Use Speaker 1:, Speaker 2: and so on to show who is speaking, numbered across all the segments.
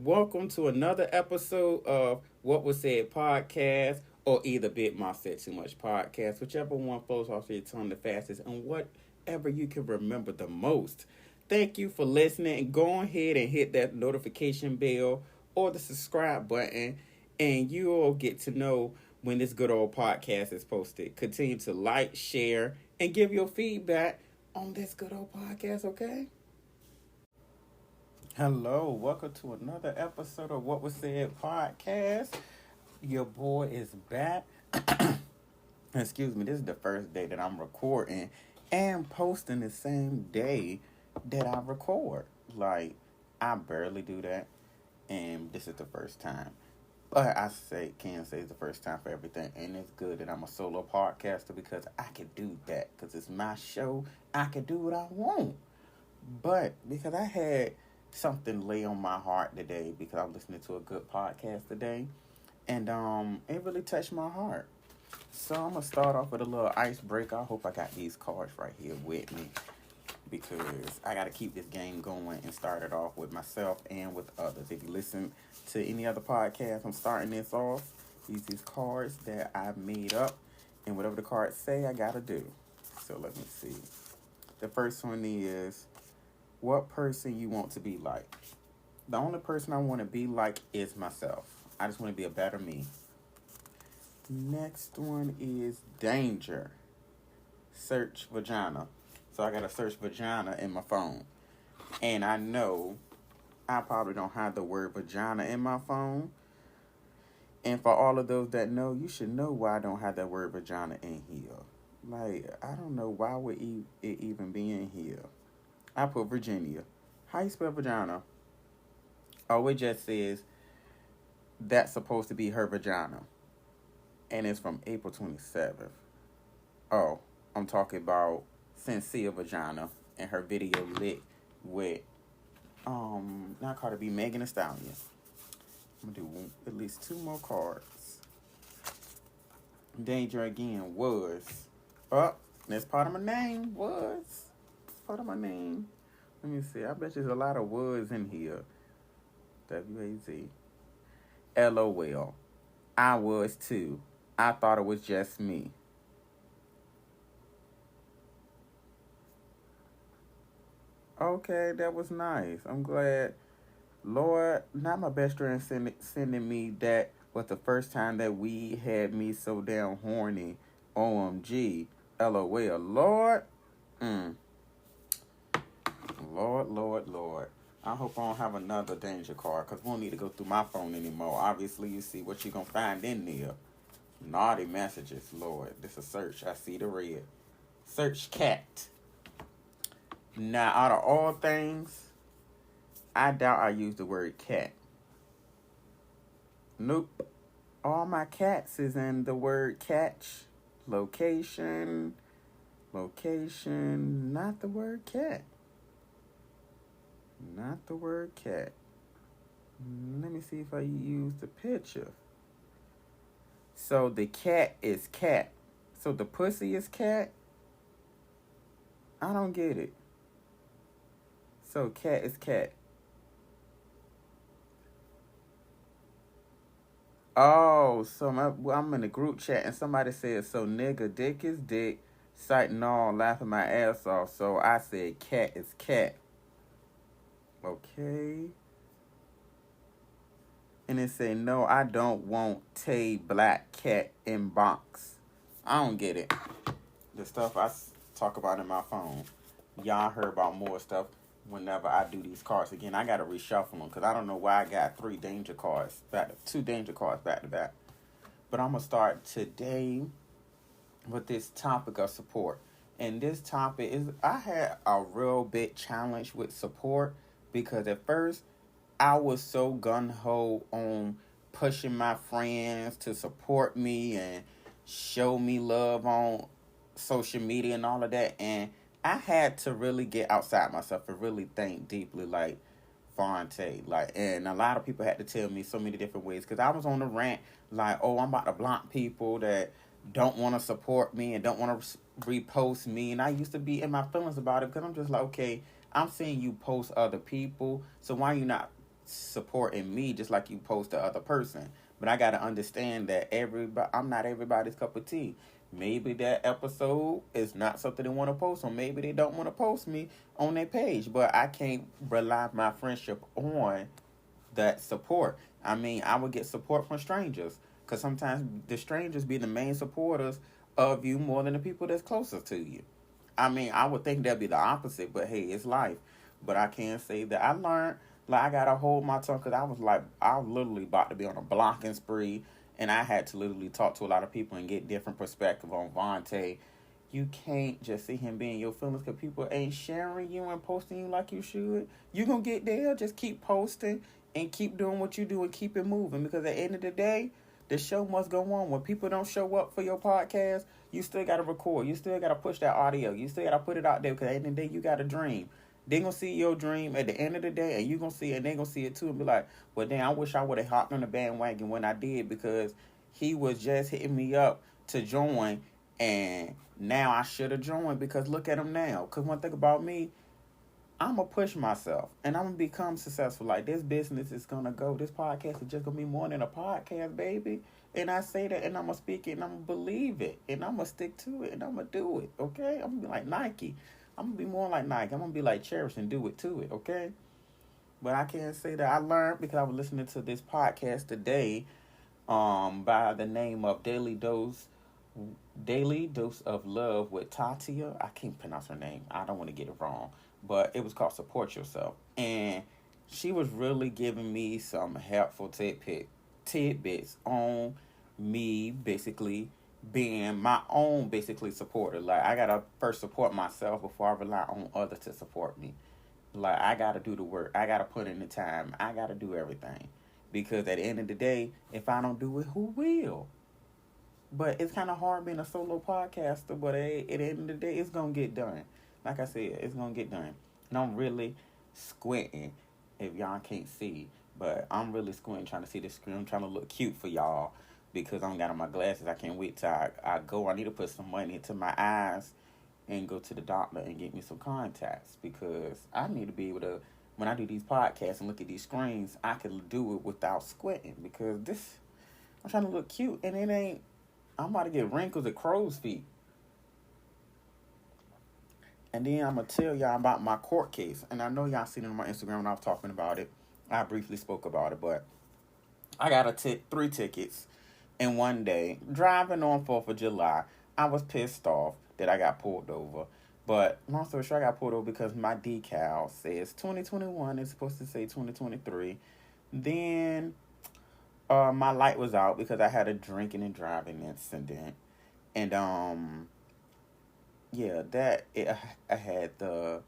Speaker 1: Welcome to another episode of What Was Said podcast, or either Bit My Said Too Much podcast, whichever one flows off your tongue the fastest, and whatever you can remember the most. Thank you for listening, and go ahead and hit that notification bell or the subscribe button, and you'll get to know when this good old podcast is posted. Continue to like, share, and give your feedback on this good old podcast, okay? Hello, welcome to another episode of What Was Said podcast. Your boy is back. Excuse me, this is the first day that I'm recording and posting the same day that I record. Like, I barely do that, and this is the first time. But can say it's the first time for everything, and it's good that I'm a solo podcaster because I can do that because it's my show. I can do what I want. But because I had something lay on my heart today because I was listening to a good podcast today, and it really touched my heart. So I'm gonna start off with a little icebreaker. I hope I got these cards right here with me because I gotta keep this game going and start it off with myself and with others. If you listen to any other podcast, I'm starting this off. These cards that I made up, and whatever the cards say, I gotta do. So let me see. The first one is, what person you want to be like? The only person I want to be like is myself. I just want to be a better me. Next one is danger. Search vagina. So I got to search vagina in my phone. And I know I probably don't have the word vagina in my phone. And for all of those that know, you should know why I don't have that word vagina in here. Like, I don't know why would it even be in here. I put Virginia. How you spell vagina? Oh, it just says that's supposed to be her vagina. And it's from April 27th. Oh, I'm talking about Sincere Vagina and her video lit with, not Cardi B, Megan Thee Stallion. I'm going to do at least two more cards. Danger again was. Oh, that's part of my name. Was. Part of my name. Let me see. I bet there's a lot of words in here. W-A-Z. LOL. I was too. I thought it was just me. Okay, that was nice. I'm glad. Lord, not my best friend sending me that was the first time that we had me so damn horny. OMG. LOL. Lord. Lord. I hope I don't have another danger card because we don't need to go through my phone anymore. Obviously, you see what you're going to find in there. Naughty messages, Lord. This is a search. I see the red. Search cat. Now, out of all things, I doubt I use the word cat. Nope. All my cats is in the word catch. Location. Not the word cat. Not the word cat. Let me see if I use the picture. So the cat is cat. So the pussy is cat? I don't get it. So cat is cat. Oh, so I'm in a group chat and somebody said, so nigga, dick is dick. Citing all, laughing my ass off. So I said cat is cat. Okay. And it say, no, I don't want Tay Black Cat in box. I don't get it. The stuff I talk about in my phone. Y'all heard about more stuff whenever I do these cards. Again, I got to reshuffle them because I don't know why I got two danger cards back to back. But I'm going to start today with this topic of support. And this topic is, I had a real big challenge with support because at first I was so gung-ho on pushing my friends to support me and show me love on social media and all of that. And I had to really get outside myself and really think deeply, like Fonte. And a lot of people had to tell me so many different ways because I was on the rant like, oh, I'm about to block people that don't want to support me and don't want to repost me. And I used to be in my feelings about it because I'm just like, okay, I'm seeing you post other people, so why you not supporting me just like you post the other person. But I gotta understand that I'm not everybody's cup of tea. Maybe that episode is not something they want to post, or maybe they don't want to post me on their page. But I can't rely my friendship on that support. I mean, I would get support from strangers because sometimes the strangers be the main supporters of you more than the people that's closest to you. I mean, I would think that'd be the opposite, but hey, it's life. But I can say that I learned, like, I gotta hold my tongue because I was literally about to be on a blocking spree, and I had to literally talk to a lot of people and get different perspective on Vontae. You can't just see him being your feelings because people ain't sharing you and posting you like you should. You gonna get there, just keep posting and keep doing what you do and keep it moving because at the end of the day, the show must go on. When people don't show up for your podcast, you still got to record. You still got to push that audio. You still got to put it out there because at the end of the day, you got a dream. They going to see your dream at the end of the day, and you going to see it, and they going to see it too and be like, well, damn, I wish I would have hopped on the bandwagon when I did because he was just hitting me up to join, and now I should have joined because look at him now. Because one thing about me, I'm going to push myself and I'm going to become successful. Like, this business is going to go. This podcast is just going to be more than a podcast, baby. And I say that and I'm going to speak it and I'm going to believe it. And I'm going to stick to it and I'm going to do it, okay? I'm going to be like Nike. I'm going to be more like Nike. I'm going to be like Cherish and do it to it, okay? But I can't say that I learned because I was listening to this podcast today by the name of Daily Dose of Love with Tatia. I can't pronounce her name. I don't want to get it wrong. But it was called Support Yourself. And she was really giving me some helpful tidbits on me basically being my own basically supporter. Like, I got to first support myself before I rely on others to support me. Like, I got to do the work. I got to put in the time. I got to do everything. Because at the end of the day, if I don't do it, who will? But it's kind of hard being a solo podcaster, but at the end of the day, it's going to get done. Like I said, it's going to get done. And I'm really squinting, if y'all can't see. But I'm really squinting, trying to see the screen. I'm trying to look cute for y'all because I don't got on my glasses. I can't wait till I go. I need to put some money into my eyes and go to the doctor and get me some contacts because I need to be able to, when I do these podcasts and look at these screens, I can do it without squinting because I'm trying to look cute and it ain't, I'm about to get wrinkles at crow's feet. And then I'm going to tell y'all about my court case. And I know y'all seen it on my Instagram when I was talking about it. I briefly spoke about it, but I got 3 tickets in one day. Driving on 4th of July, I was pissed off that I got pulled over. But long story short, I got pulled over because my decal says 2021. It's supposed to say 2023. Then my light was out because I had a drinking and driving incident. And I had the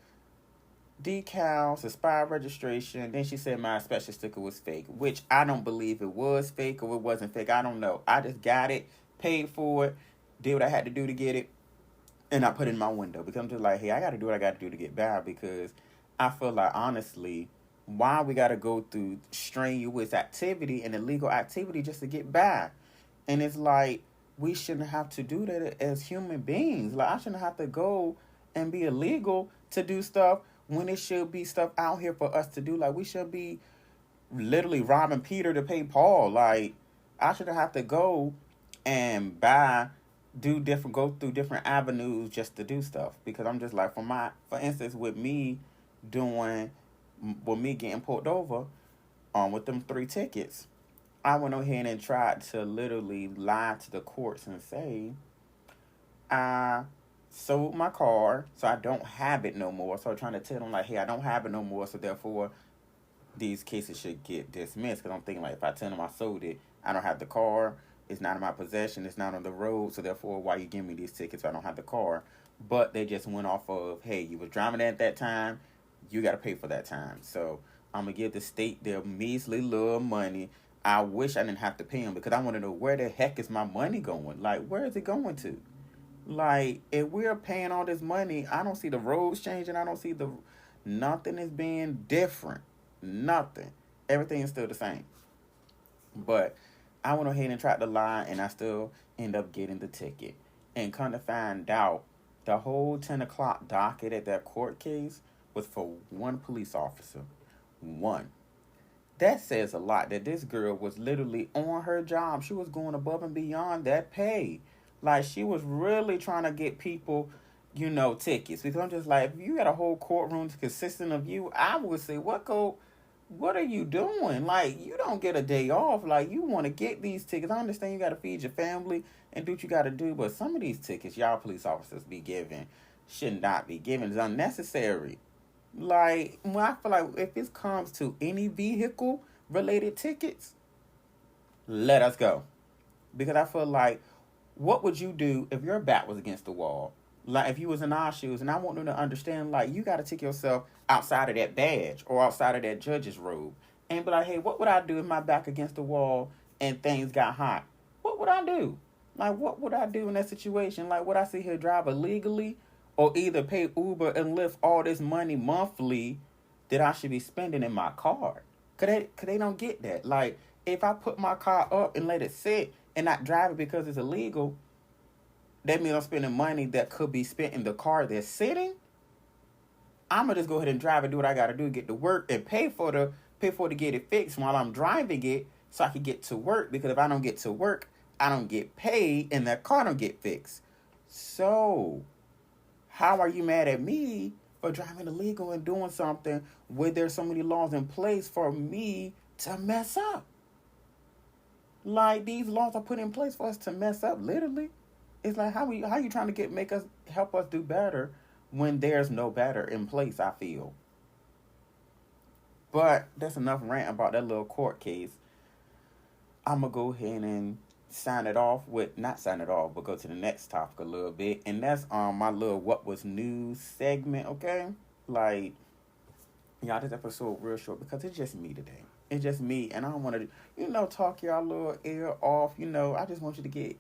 Speaker 1: decals, expired registration. Then she said my inspection sticker was fake, which I don't believe it was fake or it wasn't fake. I don't know. I just got it, paid for it, did what I had to do to get it, and I put it in my window because I'm just like, hey, I got to do what I got to do to get by because I feel like, honestly, why we got to go through strenuous activity and illegal activity just to get by? And it's like, we shouldn't have to do that as human beings. Like, I shouldn't have to go and be illegal to do stuff when it should be stuff out here for us to do. Like, we should be literally robbing Peter to pay Paul. Like, I shouldn't have to go and go through different avenues just to do stuff. Because I'm just like, for instance, with me getting pulled over, with them 3 tickets, I went ahead and tried to literally lie to the courts and say, I sold my car, so I don't have it no more. So I'm trying to tell them, like, hey, I don't have it no more, so therefore these cases should get dismissed. Because I'm thinking, like, if I tell them I sold it, I don't have the car, it's not in my possession, it's not on the road, so therefore why you give me these tickets if I don't have the car? But they just went off of, hey, you was driving at that time, you got to pay for that time. So I'm going to give the state their measly little money. I wish I didn't have to pay them because I want to know where the heck is my money going? Like, where is it going to? Like, if we're paying all this money, I don't see the roads changing. I don't see nothing is being different. Nothing. Everything is still the same. But I went ahead and tried to lie, and I still end up getting the ticket. And come to find out, the whole 10 o'clock docket at that court case was for one police officer. One. That says a lot that this girl was literally on her job. She was going above and beyond that pay. Like, she was really trying to get people, tickets. Because I'm just like, if you got a whole courtroom consisting of you, I would say, what are you doing? Like, you don't get a day off. Like, you want to get these tickets. I understand you got to feed your family and do what you got to do, but some of these tickets y'all police officers be giving should not be given. It's unnecessary. Like, when I feel like if it comes to any vehicle related tickets, let us go. Because I feel like, what would you do if your back was against the wall? Like, if you was in our shoes, and I want them to understand, like, you got to take yourself outside of that badge or outside of that judge's robe and be like, hey, what would I do if my back against the wall and things got hot? What would I do? Like, what would I do in that situation? Like, would I sit here drive illegally or either pay Uber and Lyft all this money monthly that I should be spending in my car? Cause they don't get that. Like, if I put my car up and let it sit and not drive it because it's illegal, that means I'm spending money that could be spent in the car that's sitting. I'm gonna just go ahead and drive and do what I gotta do, get to work and pay for to get it fixed while I'm driving it so I can get to work. Because if I don't get to work, I don't get paid and that car don't get fixed. So how are you mad at me for driving illegal and doing something where there's so many laws in place for me to mess up? Like, these laws are put in place for us to mess up, literally. It's like, how you trying to help us do better when there's no better in place, I feel. But that's enough rant about that little court case. I'm going to go ahead and not sign it off, but go to the next topic a little bit. And that's my little what was news segment, okay? Like, y'all, this episode real short because it's just me today. It's just me, and I don't want to, talk y'all little ear off. I just want you to get,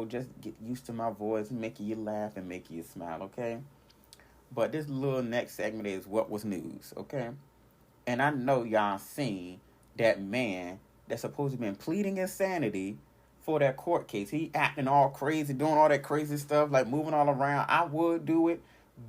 Speaker 1: just get used to my voice, making you laugh and making you smile, okay? But this little next segment is what was news, okay? And I know y'all seen that man that's supposed to been pleading insanity for that court case. He acting all crazy, doing all that crazy stuff, like moving all around. I would do it,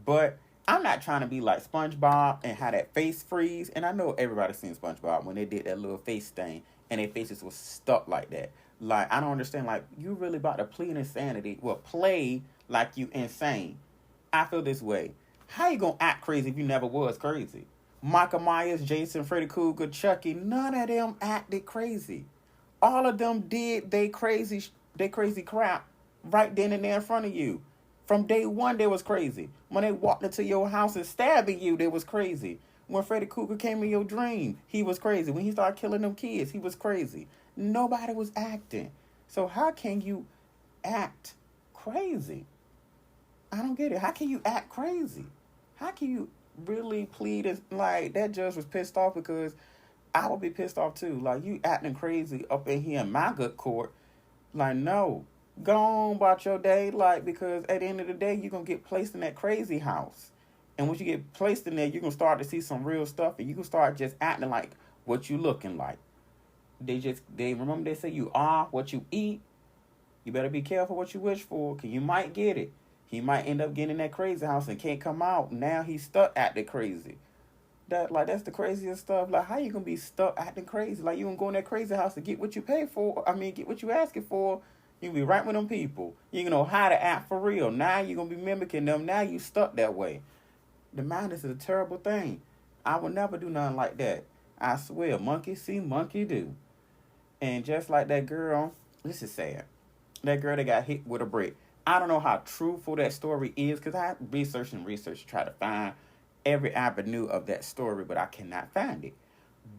Speaker 1: but I'm not trying to be like SpongeBob and have that face freeze. And I know everybody's seen SpongeBob when they did that little face thing and their faces was stuck like that. Like, I don't understand. Like, you really about to plead insanity? Well, play like you insane. I feel this way. How you gonna act crazy if you never was crazy? Michael Myers, Jason, Freddy Krueger, Chucky, none of them acted crazy. All of them did they crazy crap right then and there in front of you. From day one, they was crazy. When they walked into your house and stabbing you, they was crazy. When Freddy Krueger came in your dream, he was crazy. When he started killing them kids, he was crazy. Nobody was acting. So how can you act crazy? I don't get it. How can you act crazy? How can you really plead as, like, that judge was pissed off? Because I would be pissed off too. Like, you acting crazy up in here in my good court. Like, no. Go on about your day, like, because at the end of the day, you're going to get placed in that crazy house. And once you get placed in there, you're going to start to see some real stuff, and you can start just acting like what you looking like. Remember they say you are what you eat. You better be careful what you wish for, because you might get it. He might end up getting in that crazy house and can't come out. Now he's stuck acting crazy. That's the craziest stuff. Like, how you going to be stuck acting crazy? Like, you going to go in that crazy house to get what you pay for. Get what you asking for. You be right with them people. You know how to act for real. Now you're going to be mimicking them. Now you stuck that way. The mind is a terrible thing. I would never do nothing like that. I swear, monkey see, monkey do. And just like that girl, this is sad. That girl that got hit with a brick. I don't know how truthful that story is because I researched to try to find every avenue of that story, but I cannot find it.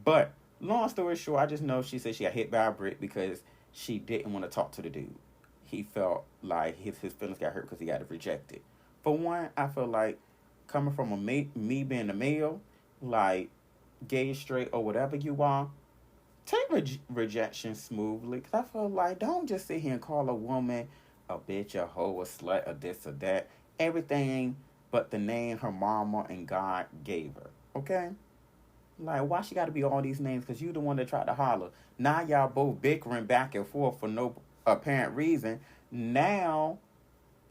Speaker 1: But long story short, I just know she said she got hit by a brick because she didn't want to talk to the dude. He felt like his feelings got hurt because he got rejected. For one, I feel like coming from me being a male, like gay, straight, or whatever you are, take rejection smoothly. Because I feel like don't just sit here and call a woman a bitch, a hoe, a slut, or this or that. Everything but the name her mama and God gave her. Okay? Like, why she got to be all these names? Because you the one that tried to holler. Now y'all both bickering back and forth for no apparent reason. Now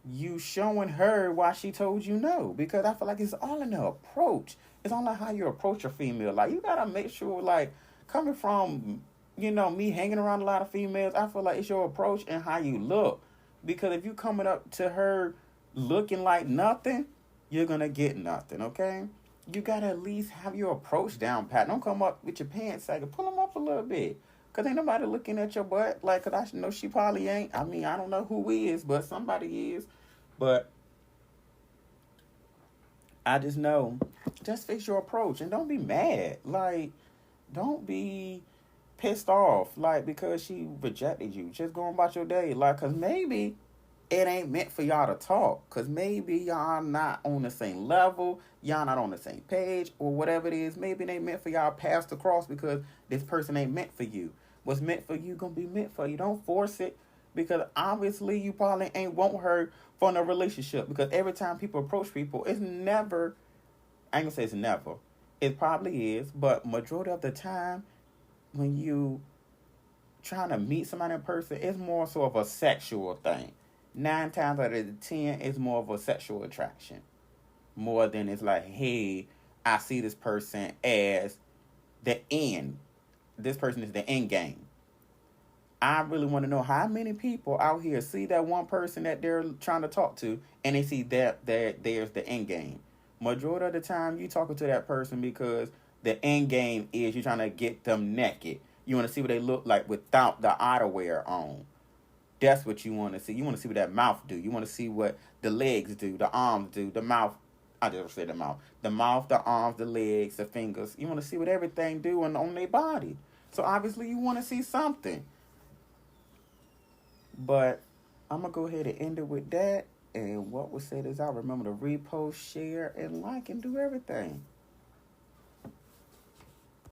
Speaker 1: you showing her why she told you no. Because I feel like it's all in the approach. It's all like how you approach a female. Like, you got to make sure, like, coming from, me hanging around a lot of females, I feel like it's your approach and how you look. Because if you coming up to her looking like nothing, you're gonna get nothing, okay? You gotta at least have your approach down pat. Don't come up with your pants sagging. Pull them up a little bit. Cause ain't nobody looking at your butt. Like, cause I know she probably ain't. I mean, I don't know who is, but somebody is. But I just know, just fix your approach and don't be mad. Like, don't be pissed off, like, because she rejected you. Just go about your day. Like, cause maybe it ain't meant for y'all to talk. Cause maybe y'all not on the same level. Y'all not on the same page or whatever it is. Maybe it ain't meant for y'all pass the cross because this person ain't meant for you. What's meant for you gonna be meant for you. Don't force it because obviously you probably ain't want her for a relationship because every time people approach people, it's never, I ain't gonna say it's never, it probably is, but majority of the time when you trying to meet somebody in person, it's more so of a sexual thing. 9 times out of 10, it's more of a sexual attraction. More than it's like, hey, I see this person as the end. This person is the end game. I really want to know how many people out here see that one person that they're trying to talk to and they see that there's the end game. Majority of the time, you talking to that person because the end game is you're trying to get them naked. You want to see what they look like without the outerwear on. That's what you want to see. You want to see what that mouth do. You want to see what the legs do, the arms do, the mouth. I just said the mouth. The mouth, the arms, the legs, the fingers. You want to see what everything do on their body. So obviously you want to see something. But I'm going to go ahead and end it with that. And what was said is I remember to repost, share, and like, and do everything.